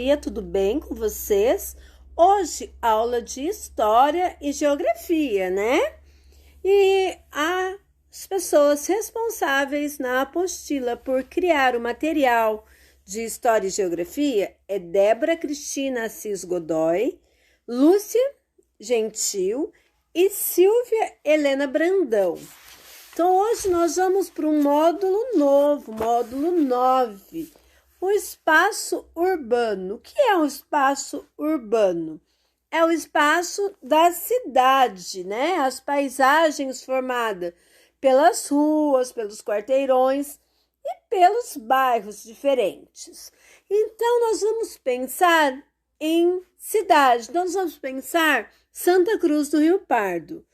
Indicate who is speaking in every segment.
Speaker 1: dia, tudo bem com vocês? Hoje, aula de História e Geografia, né? E as pessoas responsáveis na apostila por criar o material de História e Geografia é Débora Cristina Assis Godoy, Lúcia Gentil e Silvia Helena Brandão. Então, hoje nós vamos para um módulo novo, módulo 9, o espaço urbano. O que é um espaço urbano? É o espaço da cidade, né? As paisagens formadas pelas ruas, pelos quarteirões e pelos bairros diferentes. Então, nós vamos pensar em cidade. Nós vamos pensar Santa Cruz do Rio Pardo.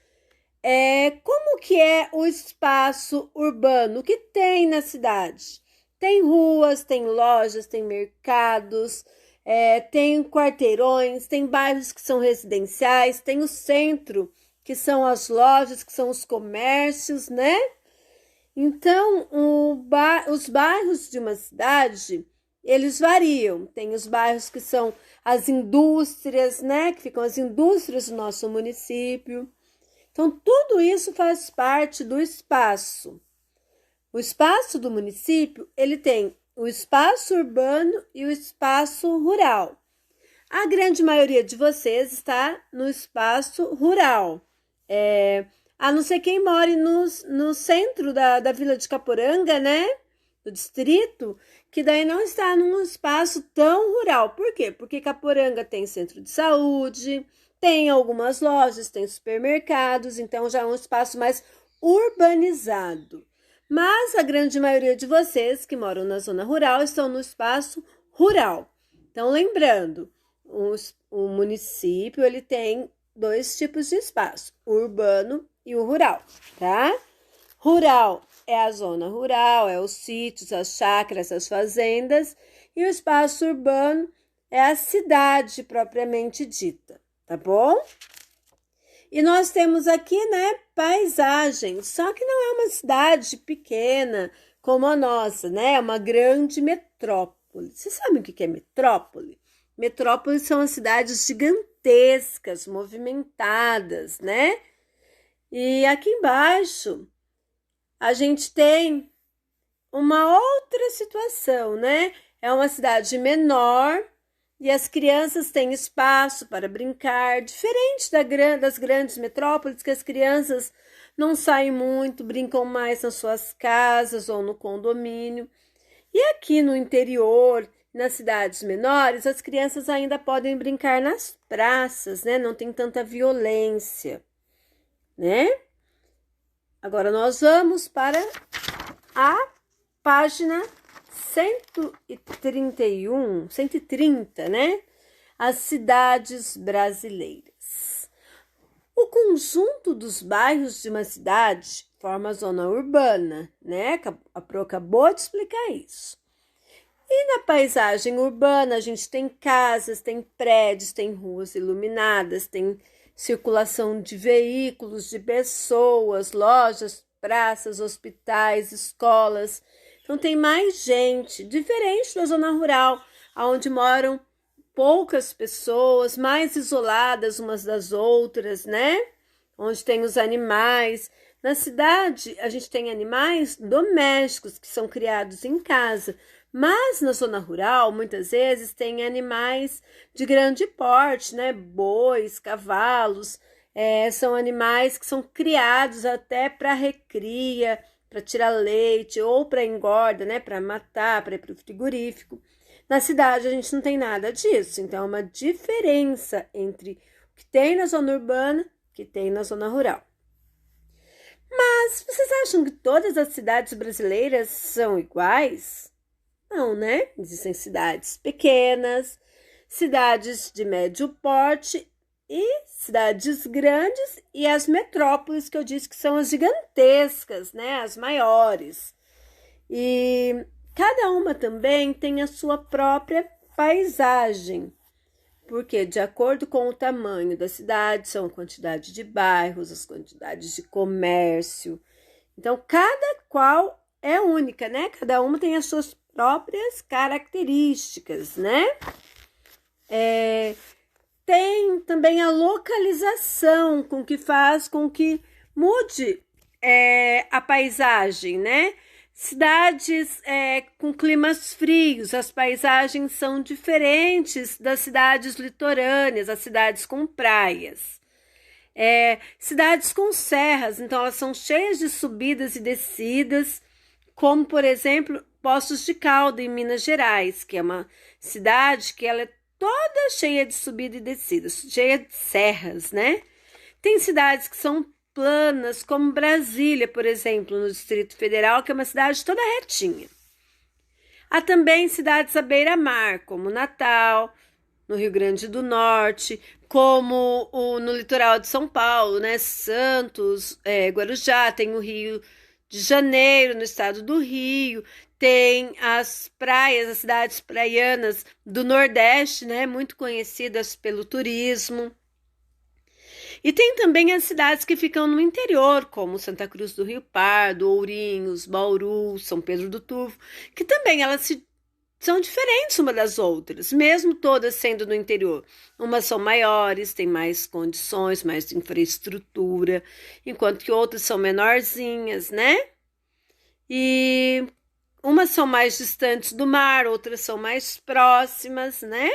Speaker 1: Como que é o espaço urbano? O que tem na cidade? Tem ruas, tem lojas, tem mercados, tem quarteirões, tem bairros que são residenciais, tem o centro, que são as lojas, que são os comércios, né? Então, os bairros de uma cidade, eles variam. Tem os bairros que são as indústrias, né? Que ficam as indústrias do nosso município. Então, tudo isso faz parte do espaço. O espaço do município, ele tem o espaço urbano e o espaço rural. A grande maioria de vocês está no espaço rural. A não ser quem more no centro da Vila de Caporanga, né? Do distrito, que daí não está num espaço tão rural. Por quê? Porque Caporanga tem centro de saúde, tem algumas lojas, tem supermercados, então já é um espaço mais urbanizado. Mas a grande maioria de vocês que moram na zona rural estão no espaço rural. Então, lembrando, o município ele tem dois tipos de espaço, o urbano e o rural, tá? Rural é a zona rural, é os sítios, as chácaras, as fazendas, e o espaço urbano é a cidade propriamente dita. Tá bom? E nós temos aqui, né, paisagem, só que não é uma cidade pequena como a nossa, né? É uma grande metrópole. Vocês sabem o que é metrópole? Metrópoles são as cidades gigantescas, movimentadas, né? E aqui embaixo a gente tem uma outra situação, né? É uma cidade menor, e as crianças têm espaço para brincar, diferente das grandes metrópoles, que as crianças não saem muito, brincam mais nas suas casas ou no condomínio. E aqui no interior, nas cidades menores, as crianças ainda podem brincar nas praças, né? Não tem tanta violência, né? Agora nós vamos para a página 130, né? As cidades brasileiras. O conjunto dos bairros de uma cidade forma a zona urbana, né? A Pro acabou de explicar isso. E na paisagem urbana a gente tem casas, tem prédios, tem ruas iluminadas, tem circulação de veículos, de pessoas, lojas, praças, hospitais, escolas. Então, tem mais gente, diferente da zona rural, onde moram poucas pessoas, mais isoladas umas das outras, né? Onde tem os animais. Na cidade, a gente tem animais domésticos que são criados em casa, mas na zona rural, muitas vezes, tem animais de grande porte, né? Bois, cavalos, são animais que são criados até para recria, para tirar leite ou para engorda, né? Para matar, para ir para o frigorífico. Na cidade a gente não tem nada disso, então é uma diferença entre o que tem na zona urbana e o que tem na zona rural. Mas vocês acham que todas as cidades brasileiras são iguais? Não, né? Existem cidades pequenas, cidades de médio porte e cidades grandes e as metrópoles que eu disse que são as gigantescas, né? As maiores. E cada uma também tem a sua própria paisagem, porque de acordo com o tamanho da cidade, são a quantidade de bairros, as quantidades de comércio. Então, cada qual é única, né? Cada uma tem as suas próprias características, né? Tem também a localização, com que faz com que mude a paisagem, né? Cidades com climas frios, as paisagens são diferentes das cidades litorâneas, as cidades com praias. Cidades com serras, então elas são cheias de subidas e descidas, como, por exemplo, Poços de Caldas, em Minas Gerais, que é uma cidade que ela é toda cheia de subida e descida, cheia de serras, né? Tem cidades que são planas, como Brasília, por exemplo, no Distrito Federal, que é uma cidade toda retinha. Há também cidades à beira-mar, como Natal, no Rio Grande do Norte, como no litoral de São Paulo, né? Santos, Guarujá, tem o Rio de Janeiro, no estado do Rio, tem as praias, as cidades praianas do Nordeste, né? Muito conhecidas pelo turismo. E tem também as cidades que ficam no interior, como Santa Cruz do Rio Pardo, Ourinhos, Bauru, São Pedro do Turvo, que também são diferentes uma das outras, mesmo todas sendo no interior. Umas são maiores, têm mais condições, mais infraestrutura, enquanto que outras são menorzinhas, né? E umas são mais distantes do mar, outras são mais próximas, né?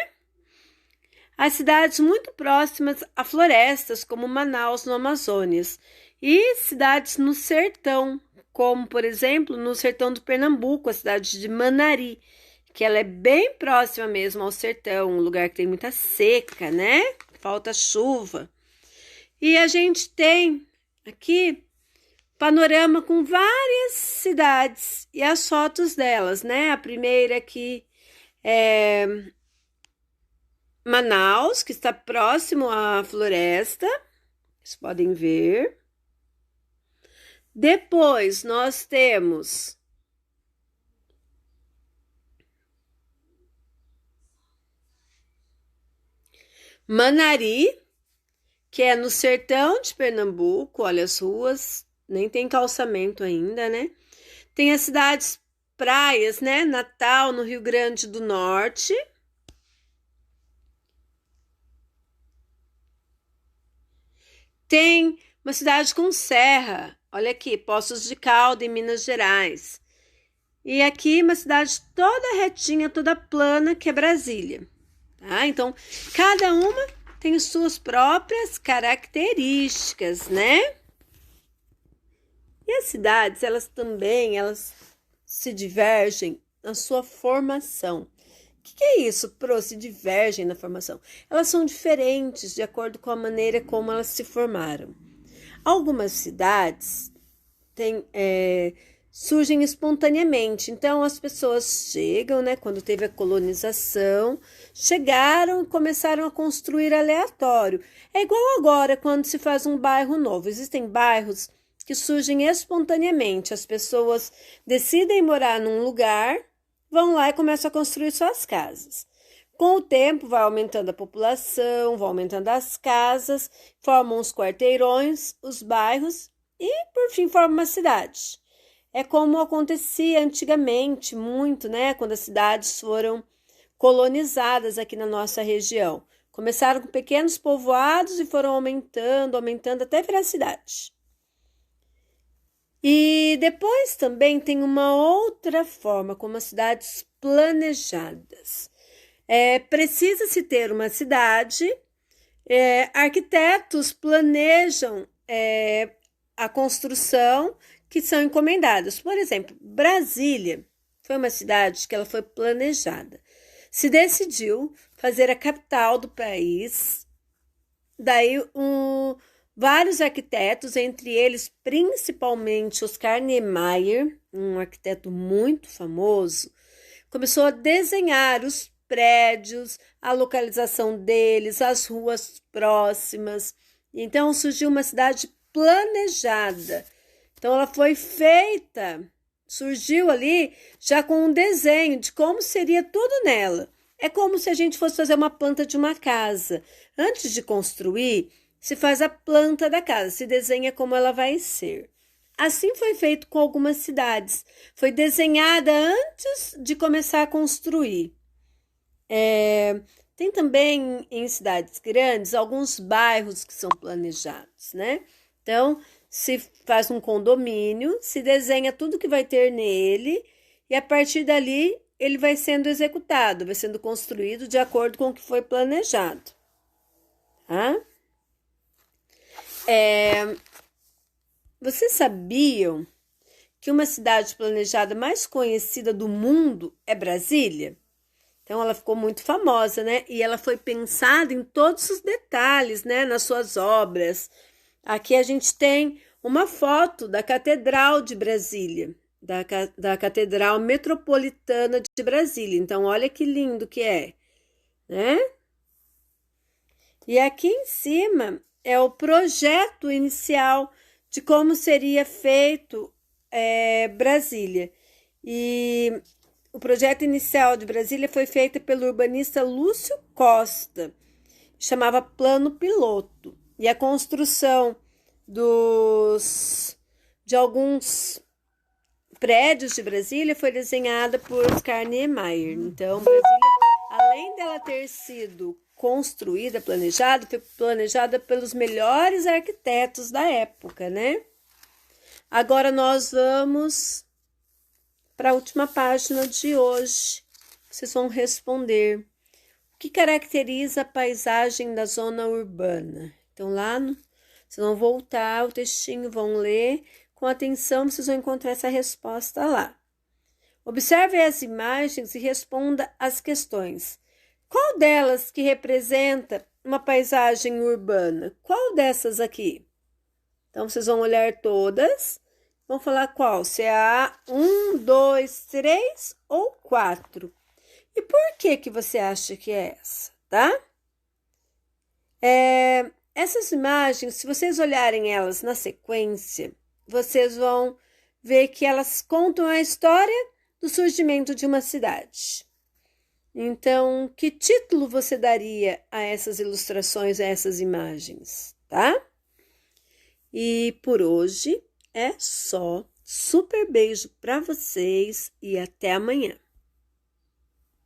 Speaker 1: As cidades muito próximas a florestas, como Manaus, no Amazonas, e cidades no sertão, como, por exemplo, no sertão do Pernambuco, a cidade de Manari, que ela é bem próxima mesmo ao sertão, um lugar que tem muita seca, né? Falta chuva. E a gente tem aqui panorama com várias cidades e as fotos delas, né? A primeira aqui é Manaus, que está próximo à floresta, vocês podem ver. Depois nós temos Manari, que é no sertão de Pernambuco, olha as ruas, nem tem calçamento ainda, né? Tem as cidades praias, né? Natal, no Rio Grande do Norte. Tem uma cidade com serra, olha aqui, Poços de Caldas, em Minas Gerais. E aqui uma cidade toda retinha, toda plana, que é Brasília. Tá? Então, cada uma tem suas próprias características, né? E as cidades, elas se divergem na sua formação. O que é isso, Pro? Se divergem na formação. Elas são diferentes de acordo com a maneira como elas se formaram. Algumas cidades surgem espontaneamente. Então, as pessoas chegam, né? Quando teve a colonização, chegaram e começaram a construir aleatório. É igual agora, quando se faz um bairro novo. Existem bairros que surgem espontaneamente. As pessoas decidem morar num lugar, vão lá e começam a construir suas casas. Com o tempo, vai aumentando a população, vai aumentando as casas, formam os quarteirões, os bairros e, por fim, formam uma cidade. É como acontecia antigamente muito, né? Quando as cidades foram colonizadas aqui na nossa região. Começaram com pequenos povoados e foram aumentando até virar cidade. E depois também tem uma outra forma, como as cidades planejadas. Precisa-se ter uma cidade, arquitetos planejam a construção que são encomendados. Por exemplo, Brasília foi uma cidade que ela foi planejada. Se decidiu fazer a capital do país, daí vários arquitetos, entre eles principalmente Oscar Niemeyer, um arquiteto muito famoso, começou a desenhar os prédios, a localização deles, as ruas próximas. Então surgiu uma cidade planejada. Então ela foi feita, surgiu ali já com um desenho de como seria tudo nela. É como se a gente fosse fazer uma planta de uma casa. Antes de construir, se faz a planta da casa, se desenha como ela vai ser. Assim foi feito com algumas cidades. Foi desenhada antes de começar a construir. Tem também em cidades grandes alguns bairros que são planejados, né? Então, se faz um condomínio, se desenha tudo que vai ter nele e a partir dali ele vai sendo executado, vai sendo construído de acordo com o que foi planejado. Tá? Vocês sabiam que uma cidade planejada mais conhecida do mundo é Brasília? Então, ela ficou muito famosa, né? E ela foi pensada em todos os detalhes, né? Nas suas obras. Aqui a gente tem uma foto da Catedral de Brasília, da Catedral Metropolitana de Brasília. Então, olha que lindo que é, né? E aqui em cima é o projeto inicial de como seria feito Brasília. E o projeto inicial de Brasília foi feito pelo urbanista Lúcio Costa, chamava Plano Piloto. E a construção de alguns prédios de Brasília foi desenhada por Oscar Niemeyer. Então, Brasília, além dela ter sido construída, planejada, foi planejada pelos melhores arquitetos da época, né? Agora nós vamos para a última página de hoje. Vocês vão responder. O que caracteriza a paisagem da zona urbana? Então, vocês vão voltar o textinho, vão ler com atenção, vocês vão encontrar essa resposta lá. Observe as imagens e responda as questões. Qual delas que representa uma paisagem urbana? Qual dessas aqui? Então, vocês vão olhar todas. Vão falar qual? Se é a 1, 2, 3 ou 4. E por que você acha que é essa, tá? Essas imagens, se vocês olharem elas na sequência, vocês vão ver que elas contam a história do surgimento de uma cidade. Então, que título você daria a essas ilustrações, a essas imagens, tá? E por hoje é só. Super beijo para vocês e até amanhã.